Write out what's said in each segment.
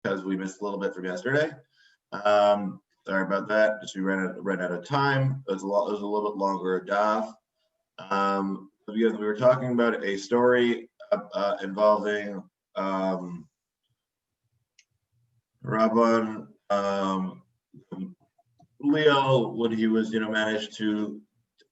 because we missed a little bit from yesterday. Sorry about that. Just we ran out of time. It was a little bit longer daf. Because we were talking about a story involving Rabban Leo when he was, managed to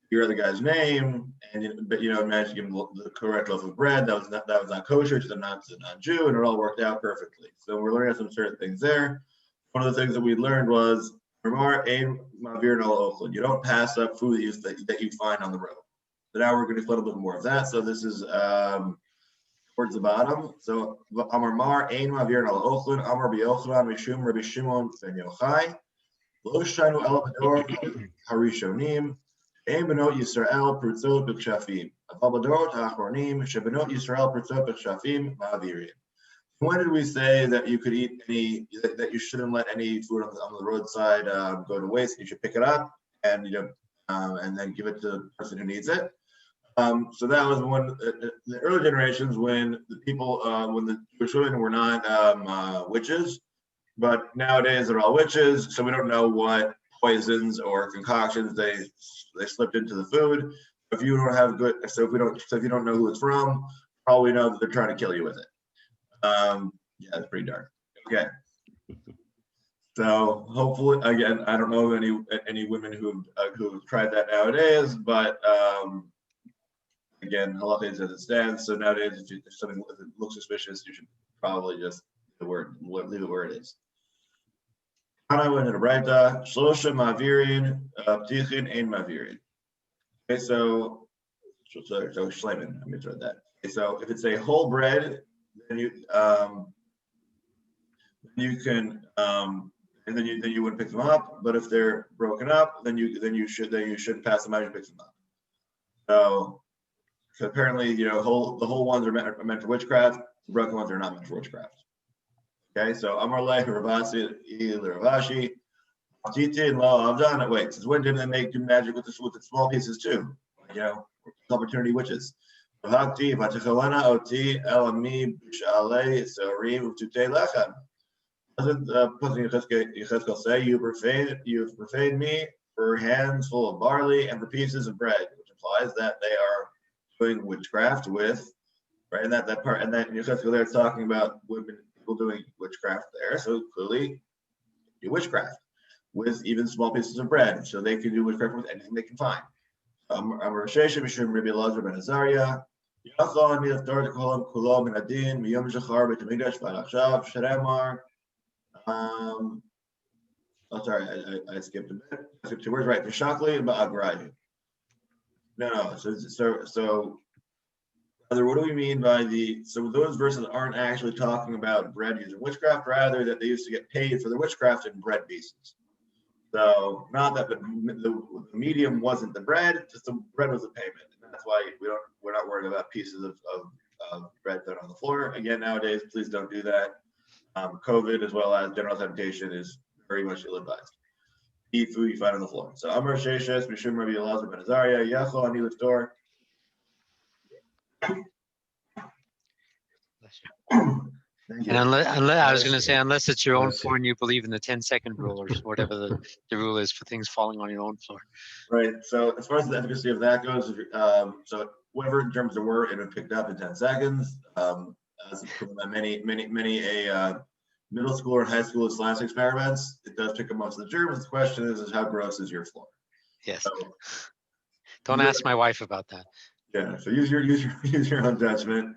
figure out the guy's name and managed to give him the correct loaf of bread. That was not kosher to the non-Jew, and it all worked out perfectly. So we're learning some certain things there. One of the things that we learned was you don't pass up food that you find on the road. So now we're going to do a little bit more of that. So this is towards the bottom. So Amar Mar Ein Mavir Al Ochlin Amar B'Yochanan Mishum Rabbi Shimon Ben Yochai Lo Shanu El Bador Harishonim Ein Benot Yisrael Prutzot B'Kshafim Aval Badorot Ha'achronim Shebenot Yisrael Prutzot B'Kshafim Ma'avirin. When did we say that you could eat that you shouldn't let any food on the roadside go to waste? You should pick it up and and then give it to the person who needs it. So that was when the early generations when the people when the Jewish women were not witches, but nowadays they're all witches. So we don't know what poisons or concoctions they slipped into the food. If you don't have if you don't know who it's from, probably know that they're trying to kill you with it. Yeah, it's pretty dark. Okay. So hopefully, again, I don't know of any women who've tried that nowadays, but again, halacha is as it stands. So nowadays, if something looks suspicious, you should probably just leave it where it is. Ana went in a Braita, shlosha mavirin, ptichin ein mavirin. Okay, so shleiman. Let me try that. Okay, so if it's a whole bread, then you can and then you wouldn't pick them up. But if they're broken up, then you shouldn't pass them out. You pick them up. So apparently, the whole ones are meant for witchcraft. The broken ones are not meant for witchcraft. Okay, so Amar Lei Ravasi Ravashi Titi Lo Avdan. Wait, since when didn't they do magic with the small pieces too? Opportunity witches. Doesn't Yechezkel say you've profaned me for hands full of barley and for pieces of bread, which implies that they are doing witchcraft with, right? And that part, and then Yechezkel there is talking about people doing witchcraft there. So clearly, do witchcraft with even small pieces of bread. So they can do witchcraft with anything they can find. Amar Shesha Mishum Rabbi Elazar ben Azariah. Yachal ani leftor kolam kulo min adin miyom shachar Beit Midrash v'ad achshav sheremar. Sorry, I skipped a bit. I skipped 2 words. Right, v'shakli ba'agrayu. No. So, Brother, what do we mean by so those verses aren't actually talking about bread using witchcraft, rather that they used to get paid for the witchcraft in bread pieces. So not that the medium wasn't the bread, just the bread was the payment. And that's why we're not worried about pieces of bread thrown on the floor. Again, nowadays, please don't do that. COVID as well as general temptation is very much ill-advised. Eat food you find on the floor. So Amar Sheshes, Mishum Rabbi Elazar ben Azariah, Yachol ani liftor. And unless I was going to say, unless it's your own floor and you believe in the 10-second rule or whatever the rule is for things falling on your own floor. Right. So as far as the efficacy of that goes, so whatever germs there were, it would picked up in 10 seconds. As proven by many middle school or high school slash experiments, it does pick up most of the germs. The question is how gross is your floor? Yes. So, don't ask my wife about that. Yeah. So use your own judgment.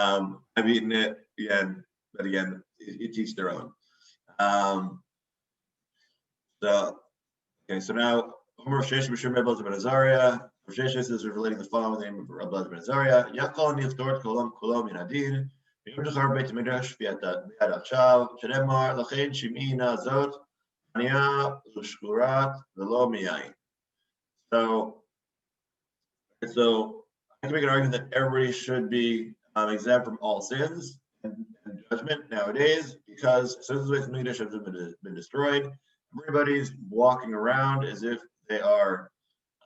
I've eaten it again, but again, it each their own. So now Omer Shesh Mishum Rebbe ben Azariah. Shesh is relating the following name of Rebbe ben Azariah. Yakol Niftor Kolam Kolam Minadin. Yom Shachar Beit Midrash V'ad Achav Shnemar Lachein Shimina Zot Ania Ushkurat V'lo Miyayin. So I can make an argument that everybody should be exempt from all sins and judgment nowadays, because since the Beit Midrash has been destroyed, everybody's walking around as if they are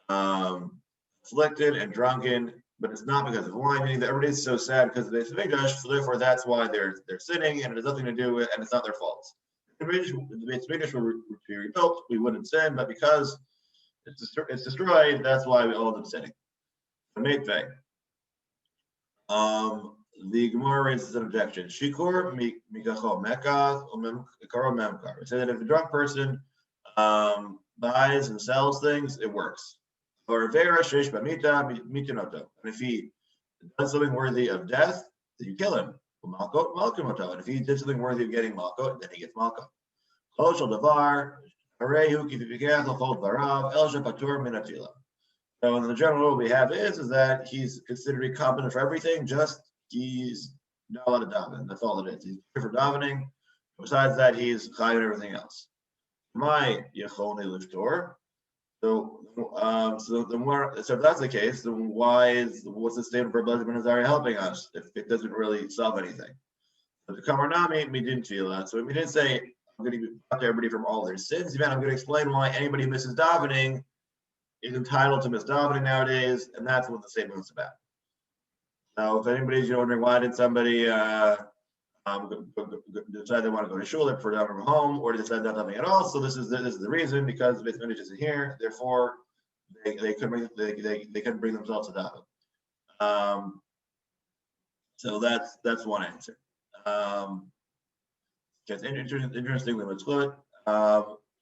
afflicted and drunken but it's not because of wine. Meaning that everybody's so sad because of the Midrash, so therefore that's why they're sinning, and it has nothing to do with, and it's not their fault. If the Midrash were to be rebuilt, we wouldn't sin, but because it's destroyed, that's why we all end up sinning. The Gemara raises an objection. Shikor mikachol mekach umekaro memkar. We say that if a drunk person buys and sells things, it works. Or vera sheish b'mita mitinoto. And if he does something worthy of death, then you kill him. Malkumoto. And if he did something worthy of getting malko, then he gets malko. Kol shel davar harehu kifipikach l'chol dvarav el shepatur min atila. So in the general rule we have is that he's considered competent for everything, just he's not allowed to daven. That's all it is. He's here for davening. Besides that, he's chayav and everything else. My yecholni liftor. So if that's the case, then what's the statement for Blessed Ben Azariah helping us if it doesn't really solve anything? But the Kamarnami, we didn't feel that. So we didn't say I'm going to talk to everybody from all their sins. Even I'm going to explain why anybody who misses davening is entitled to miss davening nowadays, and that's what the statement was about. Now, if anybody's wondering why did somebody decide they want to go to shul for davening from home, or decide not davening at all, so this is the reason, because the Beit Midrash isn't here, therefore they couldn't bring themselves to daven. So that's one answer. Interestingly, Mitzvot.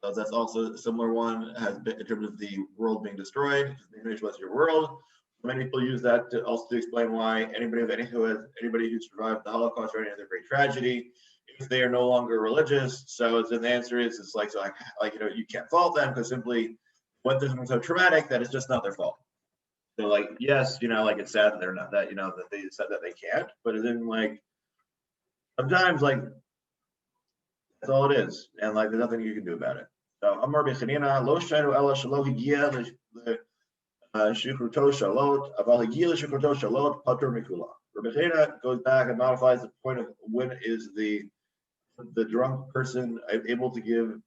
So that's also a similar one, has been in terms of the world being destroyed. The image was your world. Many people use that to also explain why anybody who survived the Holocaust or any other great tragedy, if they are no longer religious, so then the answer is it's like you can't fault them because simply went through something so traumatic that it's just not their fault. So like yes, like it's sad that they're not that that they said that they can't, but then like sometimes like that's all it is, and like there's nothing you can do about it. So Amar Bechanina lo shayru ela shelo higia shikruto shalot aval higia shikruto shalot patur mikula. Rabbi Chena goes back and modifies the point of when is the drunk person able to give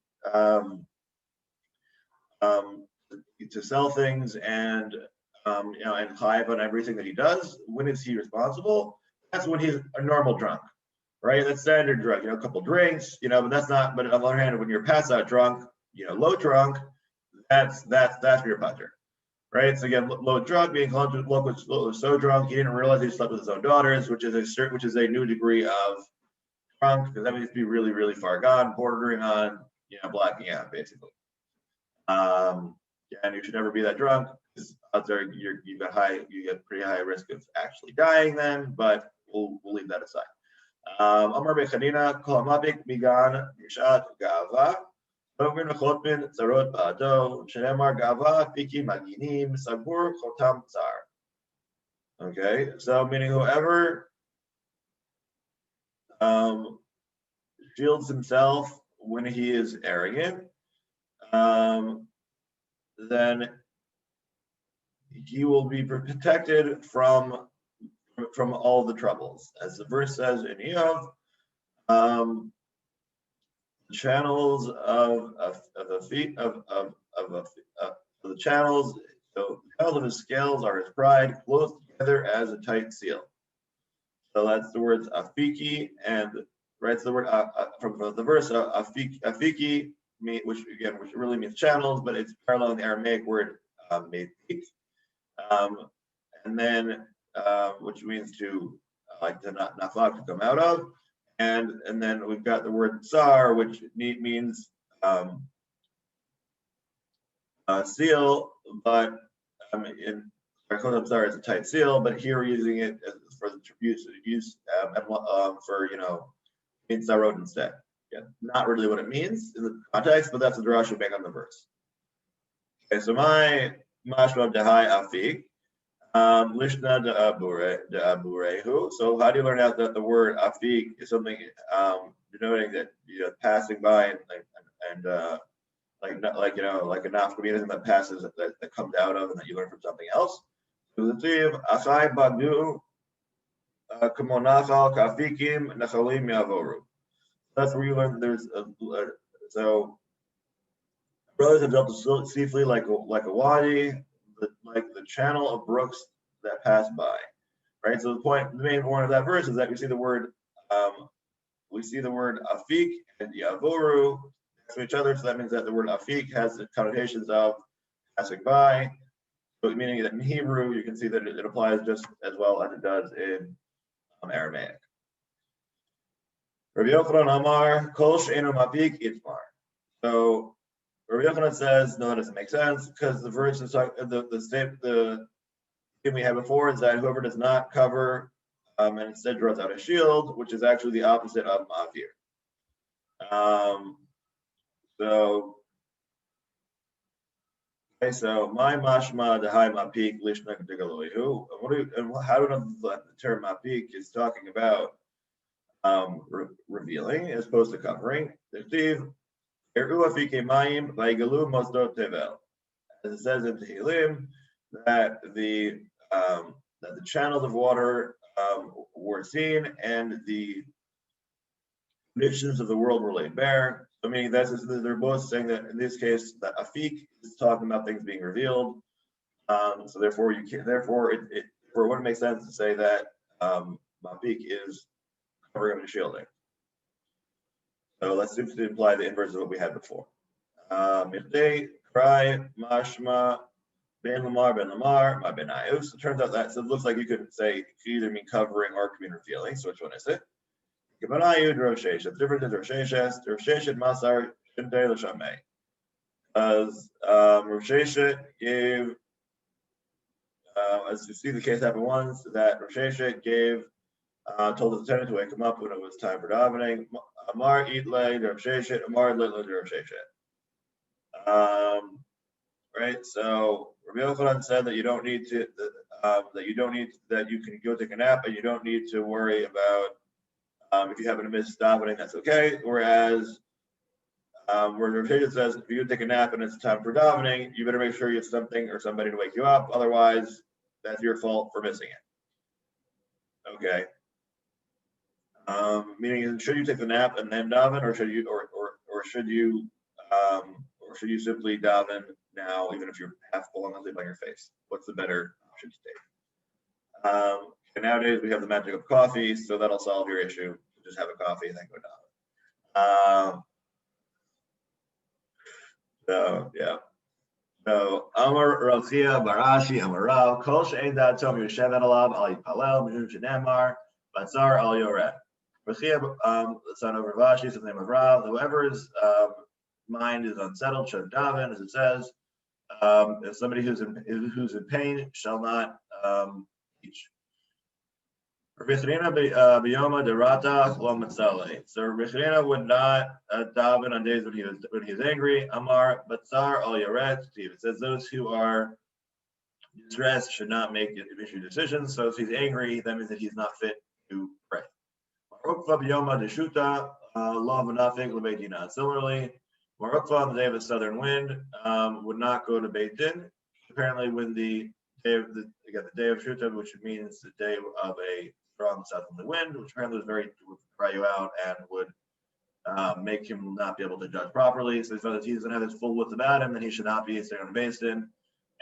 to sell things and and chayav on everything that he does. When is he responsible? That's when he's a normal drunk. Right, that's standard drunk, a couple drinks, but that's not. But on the other hand, when you're pass out drunk, low drunk, that's your patur, right? So again, low drunk, being called low so drunk, he didn't realize he slept with his own daughters, which is a new degree of drunk, because that means to be really, really far gone, bordering on blacking out, basically. And you should never be that drunk, because out there you get pretty high risk of actually dying then. But we'll leave that aside. Amar Bechanina kol hamabik migan mishat gava ogrin chotmin tzarot ba'ado shenemar gava fiki maginim sabur chotam tzar. Okay, so meaning whoever shields himself when he is arrogant, then he will be protected from all the troubles, as the verse says in Yov, channels of the feet of the channels. So the channels of his scales are his pride, close together as a tight seal. So that's the words afiki, and right, so the word from the verse afiki, which really means channels, but it's parallel in the Aramaic word meitik, and then which means to to come out of, and then we've got the word tsar, which means seal, but in Chotam tsar is a tight seal, but here we're using it for the use for in tzarot instead. Yeah, not really what it means in the context, but that's the drash we make on the verse. Okay, so my mashma dehai afik. Lishna de aburehu. So how do you learn out that the word afik is something denoting that passing by and like a nafkamina that passes that comes out of and that you learn from something else. So the tziv achai bagdu kamonachal kafikim nachalim yavoru. That's where you learn there's so brothers have dealt safely like a wadi, like the channel of brooks that pass by. Right. So the main point of that verse is that we see the word afik and yavoru next to each other. So that means that the word afik has the connotations of passing by. So meaning that in Hebrew, you can see that it applies just as well as it does in Aramaic. Rabbi Yochanan Amar, Kol she'enu mafik itmar. So Rabbi Yochanan says, no, that doesn't make sense because the verse is the thing we had before is that whoever does not cover and instead draws out a shield, which is actually the opposite of mafir. So my mashma dehai mapik lishna digaloihu. How do we know the term mapik is talking about revealing as opposed to covering? As it says in Tehillim that the channels of water were seen and the conditions of the world were laid bare. So meaning they're both saying that in this case that afik is talking about things being revealed. So therefore it wouldn't make sense to say that afik is covering up and shielding. So let's simply imply the inverse of what we had before. If they cry mashma ben lamar ma ben ayus. It turns out that so it looks like you could say it could either mean covering or it could mean revealing. So which one is it? The difference is Rosh Hashanah Masar Shintei L'Shamei. As Rosh Hashanah gave, as you see the case happen once, that Rosh Hashanah gave, told his attendant to wake him up when it was time for davening. Amar Itle Rosh Hashanah, Amar Little Rosh Hashanah. Right. So Rabbi Yochanan said that you don't need to, that you can go take a nap and you don't need to worry about. If you happen to miss davening, that's okay. Whereas, where Rav Sheshet says, if you take a nap and it's time for davening, you better make sure you have something or somebody to wake you up. Otherwise, that's your fault for missing it. Okay. Meaning, should you take the nap and then daven, or should you simply daven now, even if you're half falling asleep on your face? What's the better option to take? And nowadays we have the magic of coffee, so that'll solve your issue. Just have a coffee and then go down. So yeah. So Amar Rachia Barashi Amarav Kol She'ein Datom Yoshevet Alav Al Yipalel Mishum Shenemar Batzar Al Yored. Rachia, the son of Rav Ashi, is the name of Rav. Whoever's mind is unsettled should daven, as it says. If somebody who's in pain shall not teach. So Richrina would not daven on days when he was angry. Amar Batzar Al Yored. It says those who are distressed should not make issue decisions. So if he's angry, that means that he's not fit to pray. Similarly, Marukva on the day of a southern wind would not go to Beit Din. Apparently, when the day of Shuta, which means the day of a strong southerly wind, which apparently would dry you out and would make him not be able to judge properly. So if he doesn't have his full wits about him, then he should not be staying on the Beit Din,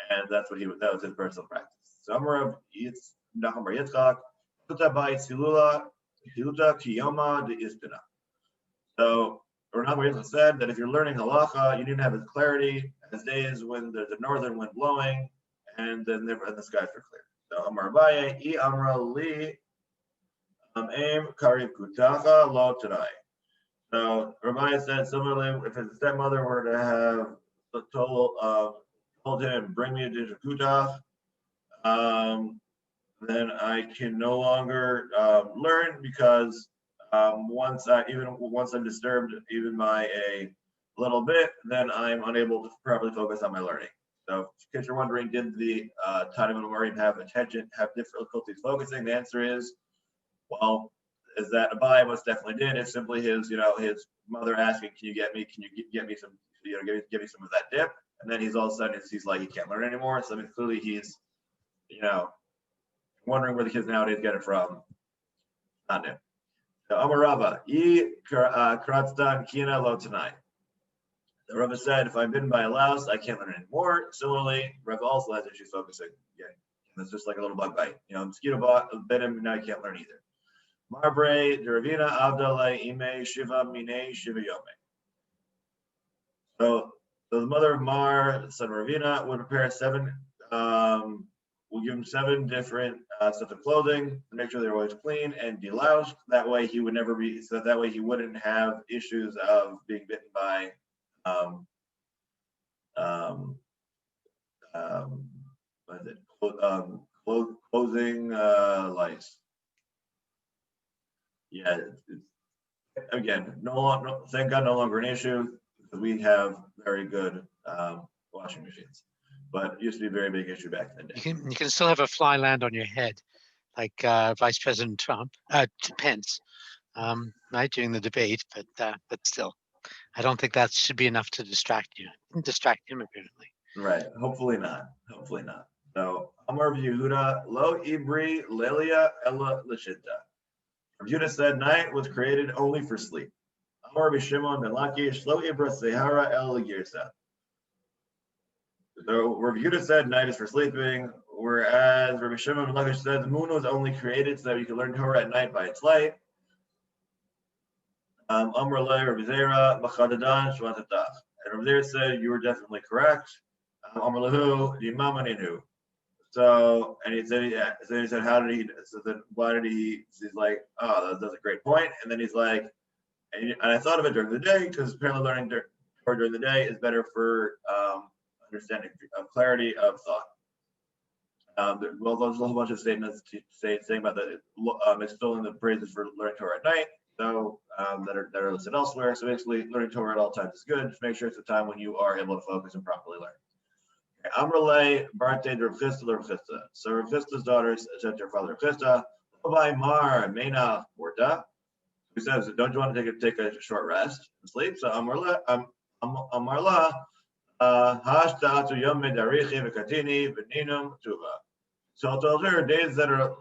and that was his personal practice. So Amar Nachum Bar Yitzchak, Chuta Bait Silula, Hiluta Kiyoma de Istina. So Nachum Bar Yitzchak said that if you're learning halacha, you need to have as clarity as days when there's a northern wind blowing, and then the skies are clear. So Amar Abaye, I Amra Li, Aim Karib Kutacha Lo Tanai. So Rabbi said similarly, if his stepmother were to have told him, bring me a dish of kutach, then I can no longer learn because once I'm disturbed even by a little bit, then I'm unable to properly focus on my learning. So in case you're wondering, did the Tanim and Amorim have difficulties focusing? The answer is, well, is that Abai most definitely did. It's simply his mother asking, can you get me some, give me some of that dip? And then he's all of a sudden, he's like, he can't learn anymore. So I mean, clearly he's, wondering where the kids nowadays get it from. Not new. So Amarava, Kratzdan Kina Lo tonight. The Rava said, if I'm bitten by a louse, I can't learn anymore. Similarly, Rava also has issues focusing. Yeah, It's just like a little bug bite. Mosquito bit him, now he can't learn either. Marbre, Ravina, Abdallah, Ime, Shiva, Mine, Shiva Yomi. So the mother of Mar, the son of Ravina, would prepare we'll give him 7 different sets of clothing to make sure they're always clean and deloused. That way he would never be, so that way he wouldn't have issues of being bitten by what is it? Clothing lice. Yeah, again, thank God, no longer an issue because we have very good washing machines. But it used to be a very big issue back in the day. You can still have a fly land on your head, like Vice President Pence, right, during the debate. But still, I don't think that should be enough to distract you. Distract him, apparently. Right. Hopefully not. Hopefully not. So Amar Yehuda Lo Ibri Lelia Ella Lashita. Yehuda said night was created only for sleep. Amar Shimon Ben Lakish Lo Ibra Sehara El Girsa. So Rabbi Yehuda said night is for sleeping, whereas Rabbi Shimon Ben Lakish said the moon was only created so that you could learn Torah at night by its light. Amar Le Rabbi Zera Machadadan Shvatatach. And Rabbi Zera said you were definitely correct. Amar Lahu Yimamaninu. So, and he said, yeah. So he said, how did he? So then, why did he? He's like, oh, that's a great point. And then he's like, and I thought of it during the day because apparently learning Torah during the day is better for understanding of clarity of thought. Well, there's a whole bunch of statements saying about that extolling the praises for learning Torah at night, so that are listed elsewhere. So basically, learning Torah at all times is good. Just make sure it's a time when you are able to focus and properly learn. Amrle Barte de Rav Chisda. So Rav Chisda's daughter said to her father Rav Chisda, "Obai Mar Mena Morta." Who says, "Don't you want to take a short rest and sleep?" So Amarla Hashta to Yomi Darichi V'Katini V'Ninum Tuva. So I told her days that are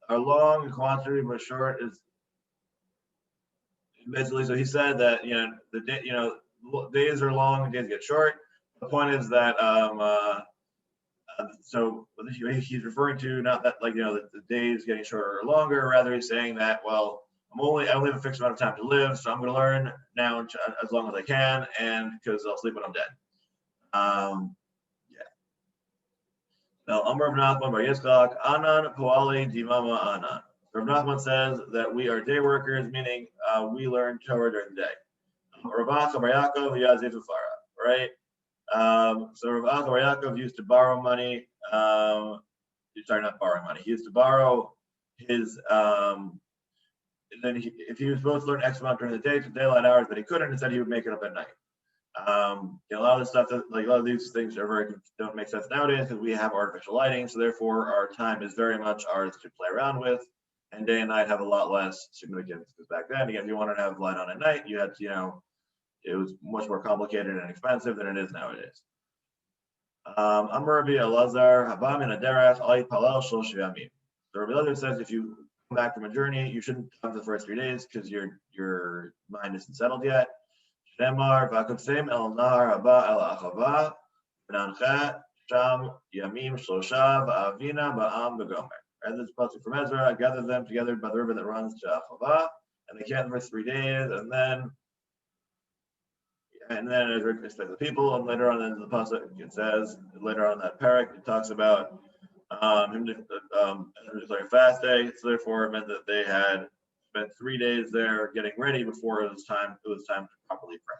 long and quantity but short is basically. So he said that the day days are long and days get short. The point is that so he's referring to not that the days getting shorter or longer. Rather, he's saying that I only have a fixed amount of time to live, so I'm going to learn now as long as I can, and because I'll sleep when I'm dead. Yeah. Now, Amar Rav Nachman Bar Yitzchak Anan Poali Dimama Anan. Rav Nachman says that we are day workers, meaning we learn Torah during the day. Rav Acha Bar Yaakov Yazif Ufara, right? So Rav Acha Bar Yaakov used to borrow money. Sorry, not borrowing money. He used to borrow his. And then if he was supposed to learn X amount during the day, to daylight hours, but he couldn't, instead he would make it up at night. A lot of the stuff a lot of these things don't make sense nowadays because we have artificial lighting, so therefore our time is very much ours to play around with, and day and night have a lot less significance. Because back then, again, if you wanted to have light on at night, you had to, it was much more complicated and expensive than it is nowadays. Amar Rabbi Elazar Habam in Aderech Ali Palal Shel Shivamim. So Rabbi Elazar says if you come back from a journey, you shouldn't come for the first 3 days because your mind isn't settled yet. Shemar v'akutzim el nar haba el achava v'nanchet sham yamim shlosha v'avina ba'am b'gomer. And this passage from Metzger, I gathered them together by the river that runs to Achava, and they camped for 3 days, and then Ezra expected the people, and later on in the passage it says, later on in that parak, it talks about him declaring fast day. So therefore it meant that they had spent 3 days there getting ready before it was time to properly pray.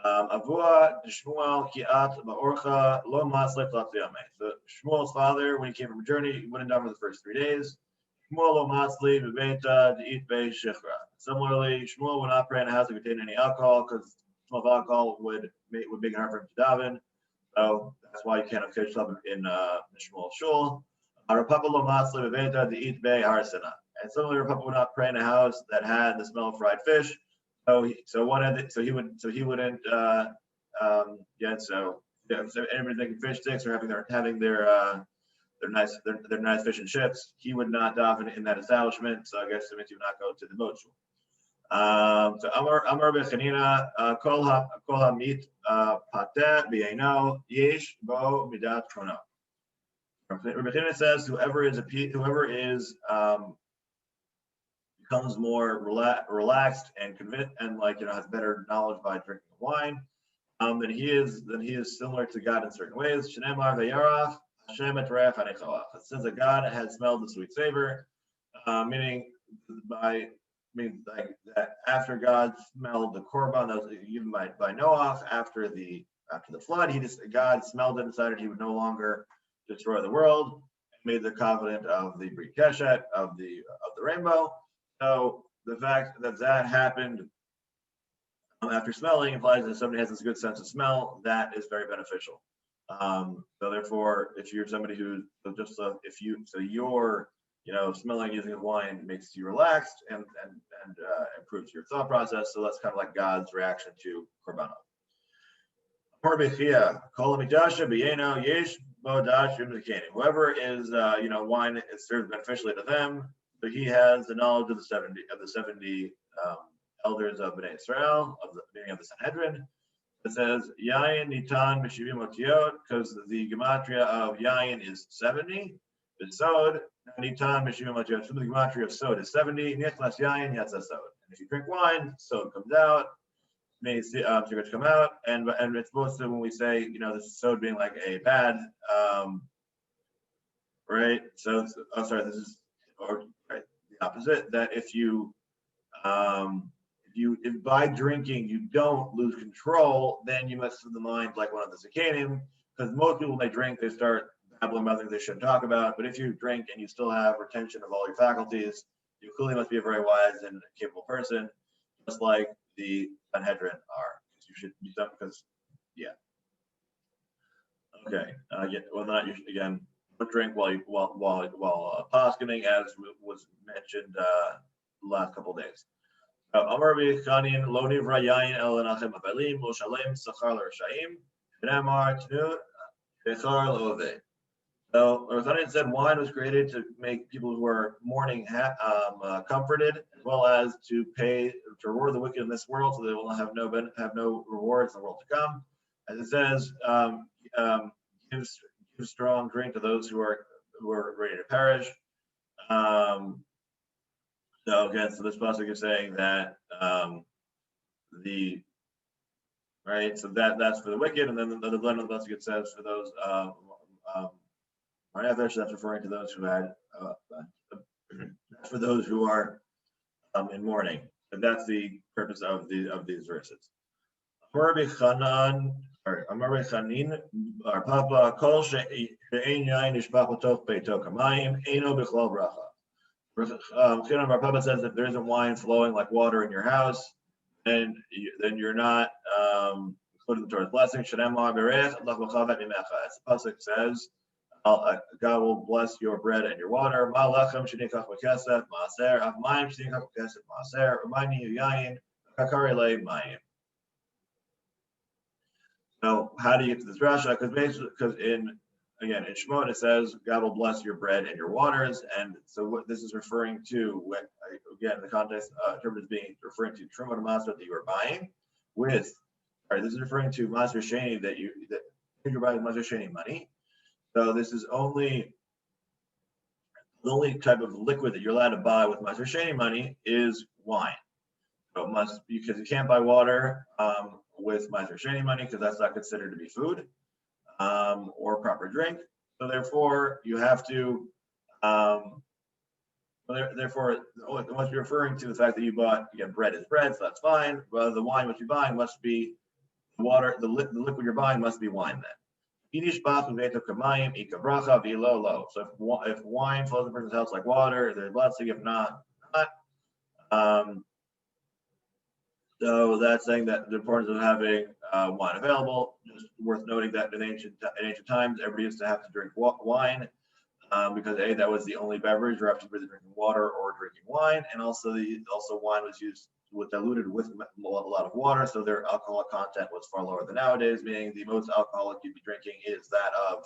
Avua Shmuel Kiat Ba'orcha Lo Maslek Latziyame. So Shmuel's father, when he came from a journey, he went down for the first 3 days. Shmuel Lo Masli B'Beita De'it Bei Shechra. Similarly, Shmuel would not pray in a house that contained any alcohol because smell of alcohol would make it hard for him to daven. So that's why you can't have fish in Shmuel's shul. Rav Papa Lo Masli B'Beita De'it Bei Harsina. And similarly, Rav Papa would not pray in a house that had the smell of fried fish. So anybody thinking fish sticks or having their nice fish and chips, he would not daven in that establishment. So I guess it means he would not go to the boat shul. So Amar Bechanina Kol Hamit Pateh B'Yeino Yesh Bo Midat Chrono. Rabbi Hina says whoever becomes more relaxed and convinced and has better knowledge by drinking wine, then he is similar to God in certain ways. Shneimar v'yarach Hashem et reach hanechalach. It says that God has smelled the sweet savor, meaning that after God smelled the korban that was given by Noah after the flood, God smelled it and decided he would no longer destroy the world, and made the covenant of the Brit Keshet of the rainbow. So the fact that happened after smelling implies that somebody has this good sense of smell that is very beneficial. So therefore, if you're somebody who your smelling using wine makes you relaxed and improves your thought process. So that's kind of like God's reaction to korbanot. Whoever is wine serves beneficially to them, but he has the knowledge of the 70 elders of Bnei Israel, of the beginning of the Sanhedrin. It says Yayin Nitan Meshivim Otiot, because the gematria of Yayin is 70. The Sod Nitan Meshivim Otiot. So the gematria of Sod is 70. Nichlas Yayin Yatza Sod. And if you drink wine, Sod comes out. Means cigarettes come out, and it's supposed to, when we say this Sod being like a bad, right? So this is right the opposite. That if by drinking you don't lose control, then you must have the mind like one of the Zichronim, because most people, when they drink, they start babbling about things they shouldn't talk about. But if you drink and you still have retention of all your faculties, you clearly must be a very wise and capable person, just like the Sanhedrin are. You should be done because, yeah. Okay. Not you again. Don't drink while poskening, as was mentioned the last couple of days. Amar b'chanin lo nivra yayin el anachem abelim lo shalem sachar l'rashaim v'namar tnu bechar lo'oved. So Chaim said wine was created to make people who are mourning comforted, as well as to reward the wicked in this world, so they will have no rewards in the world to come. As it says, give strong drink to those who are ready to perish. So this pasuk is saying that that's for the wicked, and then the blend of the pasuk says for those. That's referring to those who had for those who are in mourning. And that's the purpose of these verses. Amar Chanin, our Papa Kol she'ein yain nishpach b'toch beito kamayim eino b'chlal bracha. Our Papa says if there isn't wine flowing like water in your house, then you're not included in the Torah's blessing. Sh'nemar berech lach v'chavet mimecha. As the pasuk says, God will bless your bread and your water. Ma lechem shenikach v'kesef maaser, av mayim shenikach v'kesef maaser, umayni yayin kakari le mayim. So how do you get to this rasha? Because in Shemot it says God will bless your bread and your waters, and so what this is referring to, the context interpreted as being referring to trumot masra that you are buying with. This is referring to masra sheni that you're buying masra sheni money. So this is the only type of liquid that you're allowed to buy with masra sheni money is wine. So because you can't buy water with masra sheni money because that's not considered to be food or proper drink. So therefore, you have to. Therefore, once you're referring to the fact that you bought, bread is bread, so that's fine. But the wine what you're buying must be water. The liquid you're buying must be wine then. So if wine flows in a person's house like water, there's blessing. If not. So that's saying that the importance of having wine available. Just worth noting that in ancient times, everybody used to have to drink wine because that was the only beverage you're after drinking water or drinking wine, and also wine was diluted with a lot of water, so their alcoholic content was far lower than nowadays. Meaning the most alcoholic you'd be drinking is that of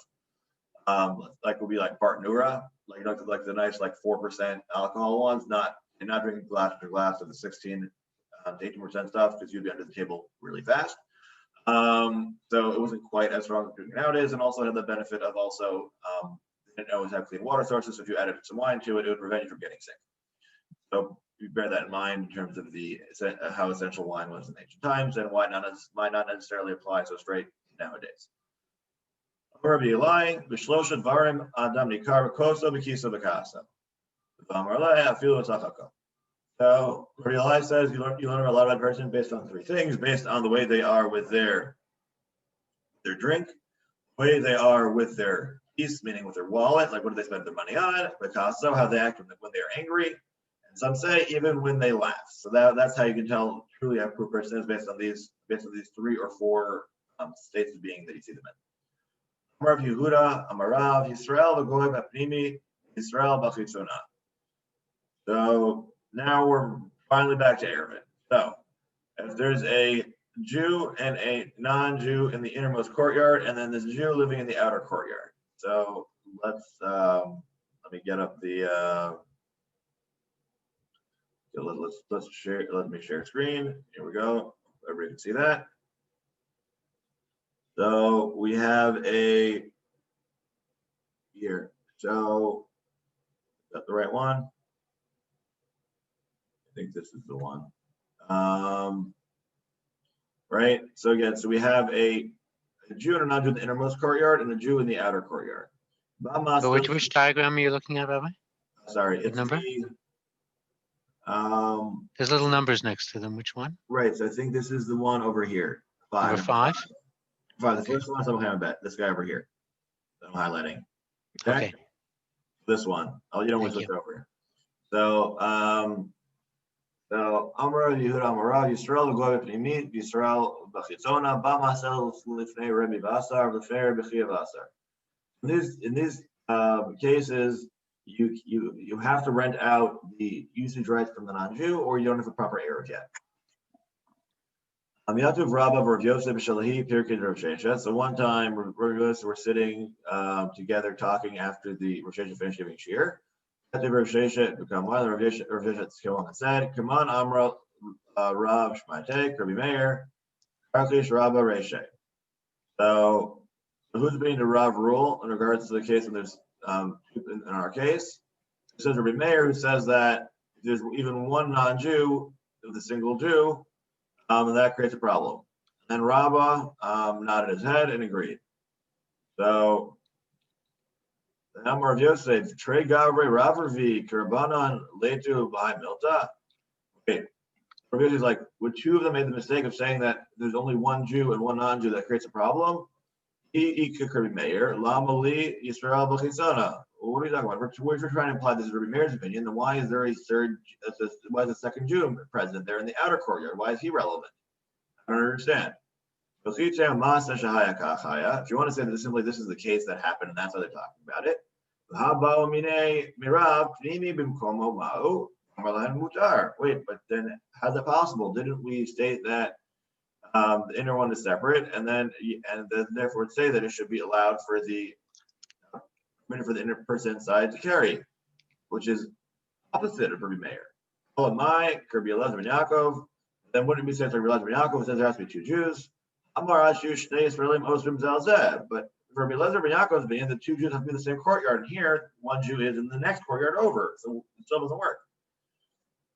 would be like Bart Nura, like the nice 4% alcohol ones. You're not drinking glass after glass of the 16 to 18% stuff because you'd be under the table really fast. So it wasn't quite as strong as drinking nowadays, and also had the benefit of didn't always have clean water sources. So if you added some wine to it, it would prevent you from getting sick. So you bear that in mind in terms of how essential wine was in ancient times, and why might not necessarily apply so straight nowadays. Rabbi Eli, b'shlosha dvarim adam nikar b'koso b'kiso b'kasa. So Rabbi Eli says you learn a lot about a person based on three things: based on the way they are with their drink, the way they are with their piece, meaning with their wallet, like what do they spend their money on, b'kaso, how they act when they're angry, and some say even when they laugh. So that's how you can tell truly how a poor person is based on these 3 or 4 states of being that you see them in. Amar Rav Yehuda, Amarav Yisrael v'goy b'pnimi, Yisrael b'chitzona. So now we're finally back to Eruvin. So if there's a Jew and a non-Jew in the innermost courtyard, and then there's a Jew living in the outer courtyard. So let's let me get up the let's share. Let me share screen. Here we go. Everybody can see that. So we have a here. So is that the right one? I think this is the one. Right. So again, so we have a Jew and a non-Jew in the innermost courtyard and a Jew in the outer courtyard. So which diagram are you looking at, Rabbi? Sorry, it's number? There's little numbers next to them. Which one? Right. So I think this is the one over here. 5. Number 5. 5. The first one's I'm bet. This guy over here that I'm highlighting. Okay. This one. Oh, you don't want to look over. So Amar Yehuda Amarav Yisrael v'goy b'pnimit Yisrael b'chitzona b'masel l'fnei Rebbe Basar l'fnei Rebbe Chia Basar. In these cases, you have to rent out the usage rights from the non-Jew, or you don't have the proper Eruv yet. Yatuv Rabba Rav Yosef Shalahi Pirkei Rav Sheshet. So one time, Rav Yosef were sitting together talking after the Rav Sheshet finished giving shir. Rav Sheshet become one. Rav Sheshet came on and said, "Come on, Amra Rav Shmaitek Rabbi Meir Karkish Rabba Reshe." So who's being the Rav rule in regards to the case when there's in our case? It says Rabbi Meir, who says that if there's even one non-Jew with a single Jew, and that creates a problem. And then Rabbah nodded his head and agreed. So the Amar of Yosef, Trey Gavre Ravervi Karabanan Letu B'Hai Milta. Okay. Rav Yosef is like, would 2 of them made the mistake of saying that there's only one Jew and one non-Jew that creates a problem? He could Rabbi Meir, Lama Li Yisrael B'Chitzona. What are you talking about? We're trying to imply this is Rabbi Meir's opinion. Then why is there why is a second Jew present there in the outer courtyard? Why is he relevant? I don't understand. If you want to say that simply this is the case that happened and that's why they're talking about it. Wait, but then how's that possible? Didn't we state that the inner one is separate, and then therefore say that it should be allowed for the inner person inside to carry, which is opposite of Rabbi Meir. Oh, my Rabbi Elazar ben Yaakov. Then wouldn't it be said to Rabbi Elazar ben Yaakov? It says there has to be 2 Jews. Amar Ashu Shnei Yisraelim Osrim Zalzeh. But for Rabbi Elazar ben Yaakov's opinion, the 2 Jews have to be in the same courtyard. And here, 1 Jew is in the next courtyard over, so it still doesn't work.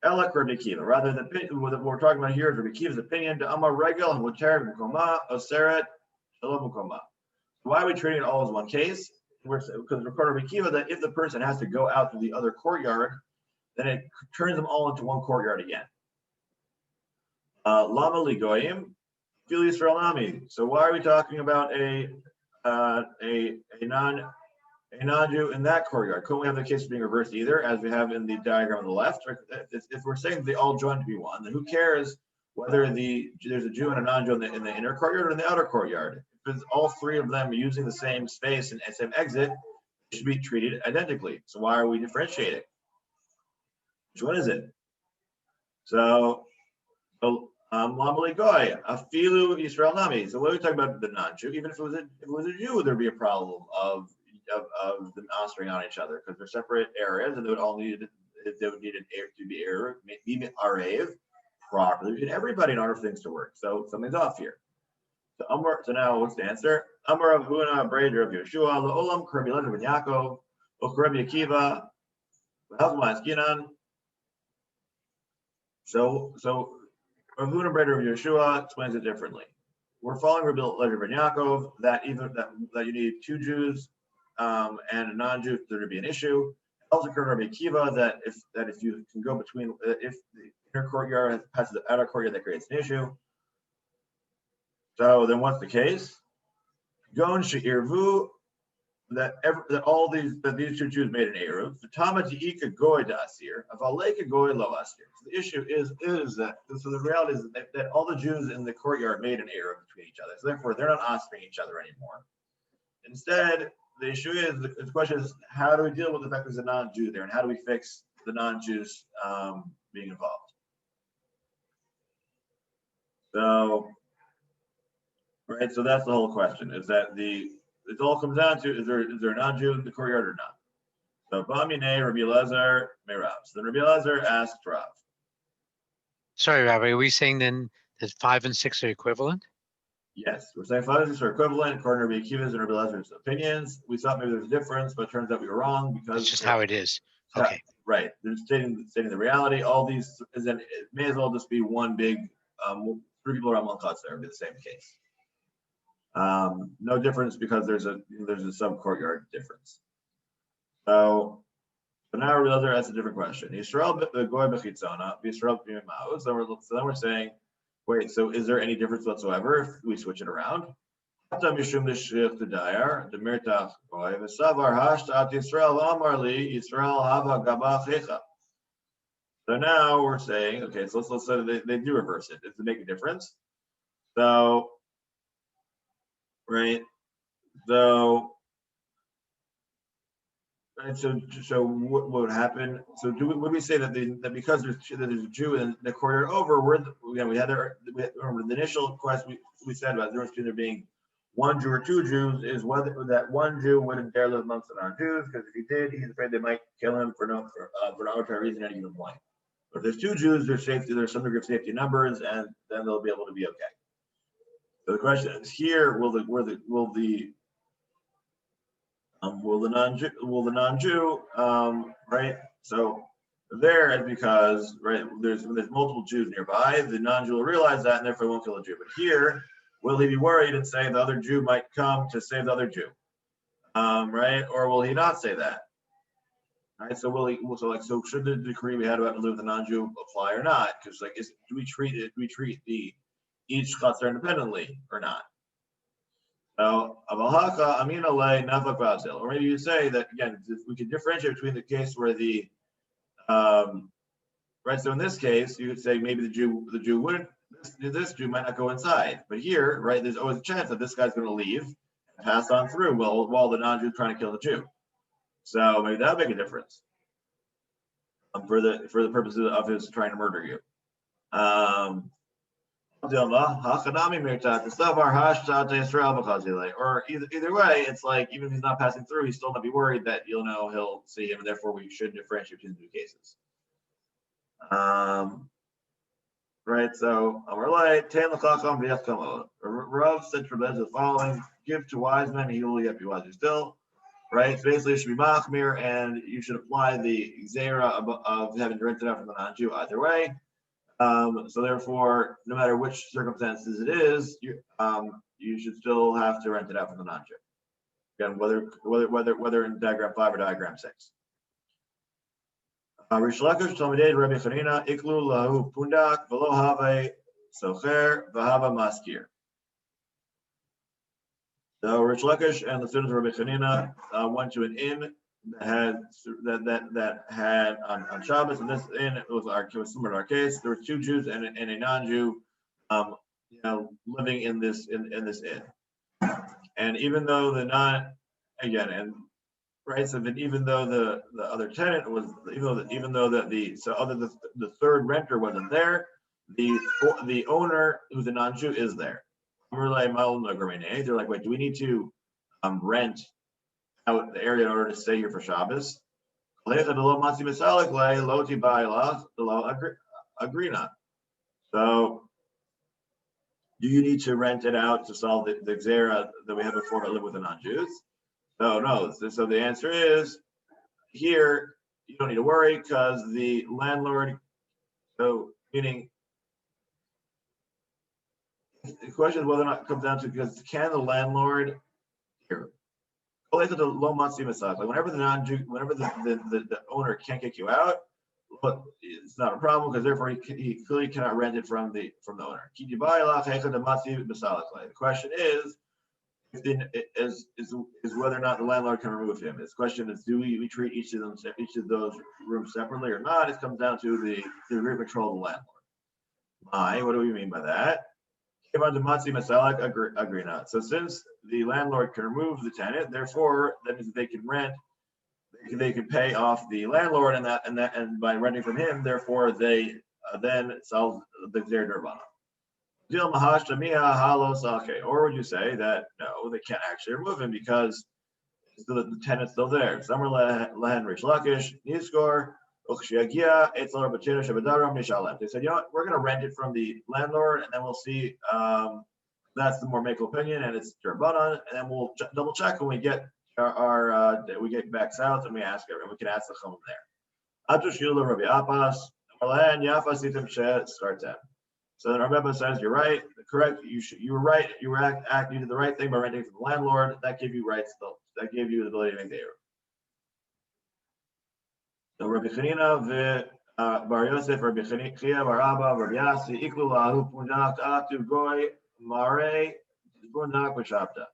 Elak Rabbi Kiva. Rather than what we're talking about here is Rabbi Kiva's opinion. To Amar Regel and Muter Mukoma Oseret Shalom Mukoma. Why are we treating it all as one case? Because according to Rabbi Kiva, that if the person has to go out to the other courtyard, then it turns them all into one courtyard again. Lama ligoyim, fil Yisrael nami. So why are we talking about a non-Jew in that courtyard? Couldn't we have the case being reversed either, as we have in the diagram on the left? If we're saying they all join to be one, then who cares whether there's a Jew and a non-Jew in the inner courtyard or in the outer courtyard? If it's all 3 of them using the same space and same exit, they should be treated identically. So why are we differentiating? Which one is it? So Lamali Goy, Afilu Yisrael Nami. So what are we talking about the non-Jew? Even if it was a Jew, there'd be a problem of them answering on each other because they're separate areas, and they would need it to be Arev properly and everybody in order for things to work. So something's off here. So now what's the answer? Amar of Huna Brader of Yeshua La'olam Rabbi Elazar ben Yaakov. Rabbi Akiva, so Rav Huna Breder of Yeshua explains it differently. We're following Rabbi Lezer ben Yaakov that even that you need two Jews and a non-Jew for there to be an issue. Also, Rabbi Akiva that if you can go between if the inner courtyard passes the outer courtyard, that creates an issue. So then, what's the case? Gon she'irvu that these two Jews made an eruv. The Tamati goy da asir, avaleka goy lo asir. So the issue is that so the reality is that all the Jews in the courtyard made an eruv between each other. So therefore, they're not asking each other anymore. Instead, the issue is the question is how do we deal with the fact there's a non-Jew there, and how do we fix the non-Jews being involved? So, right. So that's the whole question. Is that it all comes down to is there a non-Jew in the courtyard or not? So Bamine Rabbi Elazar Merav. So then Rabbi Elazar asked Rav. Sorry, Rabbi, are we saying then that 5 and 6 are equivalent? Yes, we're saying 5 and 6 are equivalent according to Rabbi Akiva's and Rabbi Elazar's opinions. We thought maybe there's a difference, but it turns out we were wrong because It's just how it is. Okay. Right. They're stating the reality. All these it may as well just be one big 3 people around one chutzner. It'd be the same case. No difference because there's a sub courtyard difference. So now Rabbi Elazar asks a different question. Yisrael goy bechitzona, Yisrael b'mimau. So then we're saying, wait, so is there any difference whatsoever if we switch it around? So now we're saying, okay, so let's say they do reverse it. Does it make a difference? So, right, so what would happen? So would we say that because there's a Jew in the courtyard over, we had remember the initial question we said about the difference between there being one Jew or two Jews is whether that one Jew wouldn't dare live amongst the non-Jews because if he did, he's afraid they might kill him for no arbitrary reason at any given point. But if there's two Jews, there's some degree of safety in numbers, and then they'll be able to be okay. So the question is here: will the non-Jew right? So there is because right there's multiple Jews nearby. The non-Jew will realize that and therefore won't kill a Jew. But here, will he be worried and say the other Jew might come to save the other Jew? Right? Or will he not say that? Right? So so should the decree we had about to live with the non-Jew apply or not? Because do we treat each chutzner independently or not? So, or maybe you say that again, if we could differentiate between the case where the right. So in this case, you could say maybe the Jew wouldn't. This Jew might not go inside, but here, right, there's always a chance that this guy's going to leave and pass on through while the non-Jew is trying to kill the Jew. So maybe that'll make a difference for the purposes of his trying to murder you. Or either way, it's like even if he's not passing through, he's still not be worried that he'll see him, and therefore we should differentiate between the two cases. Right. So Rav said for the following: give to wise men, he will yet be wiser still. Right. So basically, it should be machmir, and you should apply the zera of having to rent it out from the non-Jew either way. So therefore, no matter which circumstances it is, you should still have to rent it out from the non-Jew. Again, whether in diagram 5 or diagram 6. Rish Lakish Talmidei Rabbi Chanina Iklu Lahu Pundak V'lo Have Socher V'Hava Maskir. So Rish Lakish and the students of Rabbi Chanina went to an inn that had on Shabbos, and this inn was similar to our case. There were two Jews and a non-Jew, living in this inn. And even though even though the other tenant was, the third renter wasn't there, the owner who's a non-Jew is there. They're like, wait, do we need to rent out the area in order to stay here for Shabbos? So do you need to rent it out to solve the xera that we had before to live with the non-Jews? No. So the answer is here, you don't need to worry because the landlord, so meaning the question is whether or not it comes down to, because can the landlord here, like whenever the owner can't kick you out, but it's not a problem because therefore he clearly cannot rent it from the owner. The question is, is whether or not the landlord can remove him. This question is, do we treat each of those rooms separately or not? It comes down to the degree of control of the landlord. What do we mean by that? Agree not. So since the landlord can remove the tenant, therefore that means that they can rent, they can pay off the landlord, and by renting from him, therefore they then solve the Gzer Nirvana. Or would you say that no, they can't actually remove him because the tenant's still there? They said, you know what, we're going to rent it from the landlord, and then we'll see. That's the more makel opinion, and it's Derbanan, and then we'll double check when we get we get back south, and we can ask the Chum there. So then our Rebbe says, you're right, correct. You were right. You did the right thing by renting from the landlord. That gave you rights. That gave you the ability to make the Eruv. So Rabbi Chanina Bar Yosef, Rabbi Chia Bar Abba, Rabbi Yasi, Iklu Lahu Pundak Atu Goy Mare Pundak B'Shabta.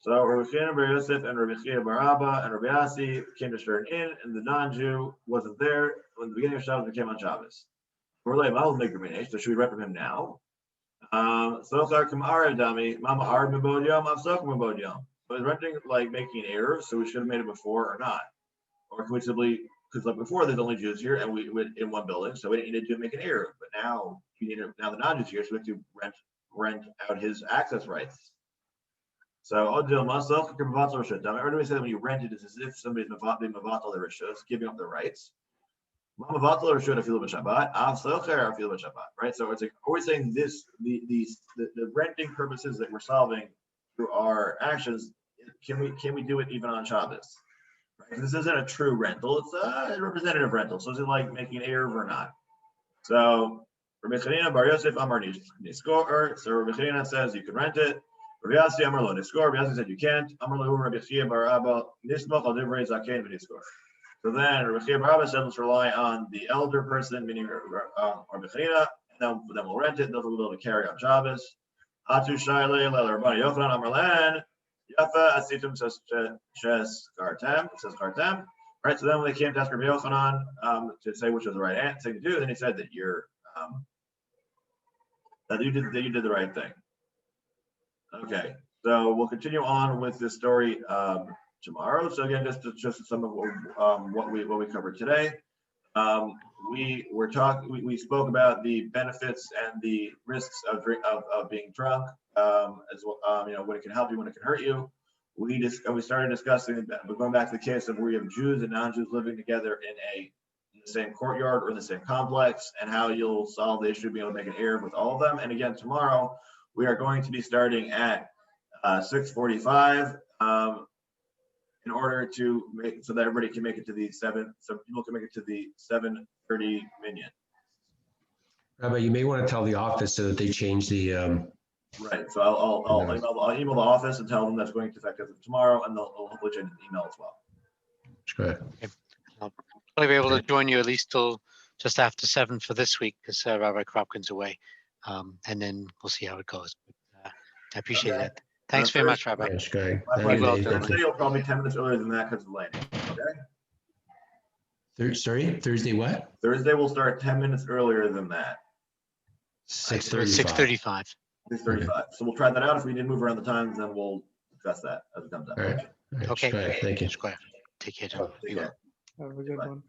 So Rabbi Chanina Bar Yosef and Rabbi Chia Bar Abba and Rabbi Yasi came to swear in, and the non-Jew wasn't there when the beginning of Shabbos became on Shabbos. So should we rent from him now? So he's renting like making an error, so we should have made it before or not, or can we simply, because like before there's only Jews here and we went in one building, so we didn't need to make an error. But now now the non-Jews here, so we have to rent out his access rights. So or do we say that when you rent it, it's as if somebody's being mavatal their rishos, giving up their rights? Right? So it's like always saying this, the renting purposes that we're solving through our actions, can we do it even on Shabbos? Right? This isn't a true rental, it's a representative rental. So is it like making an Eruv or not? So Rabbi Chanina Bar Yosef Amar Niskor. So Rabbi Chanina says you can rent it. Rabbi Yasi Amar Lo Niskor. Rabbi Yasi said you can't. Amar Lo Rabbi Chia Bar Abba Nismach Al Divrei Zaken V'Niskor. So then Rabbi Chia Bar Abba said let's rely on the elder person, meaning Rabbi Chanina, and then we'll rent it, and they'll be able to carry on Shabbos. Atu Shaile Lel Rabbi Yochanan Amar Len Yafa Asitum says Kartem. Says Kartem. Right. So then when they came to ask Rabbi Yochanan to say which was the right thing to do, then he said that that you did the right thing. Okay. So we'll continue on with this story tomorrow. So again, just some of what we covered today. We spoke about the benefits and the risks of being drunk, as well. When it can help you, when it can hurt you. We started discussing, going back to the case of where you have Jews and non-Jews living together in the same courtyard or in the same complex, and how you'll solve the issue of being able to make an Eruv with all of them. And again, tomorrow we are going to be starting at 6:45 in order to make so that everybody can make it to the 7:30 minyan. Rabbi, you may want to tell the office so that they change the. Right. So I'll email the office and tell them that's going to affect us tomorrow, and they'll hopefully change the email as well. Good. Okay. I'll probably be able to join you at least till just after 7 for this week because Rabbi Kropkin's away, and then we'll see how it goes. But, I appreciate that. Thanks very much, Rabbi. That's great. Thursday will probably 10 minutes earlier than that because of lightning. Okay. Sorry, Thursday what? Thursday will start 10 minutes earlier than that. 6:35. 6:35. So we'll try that out. If we didn't move around the times, then we'll discuss that as it comes up. All right. Okay. Thank you. Square. Take care, John. Take care. Have a good one.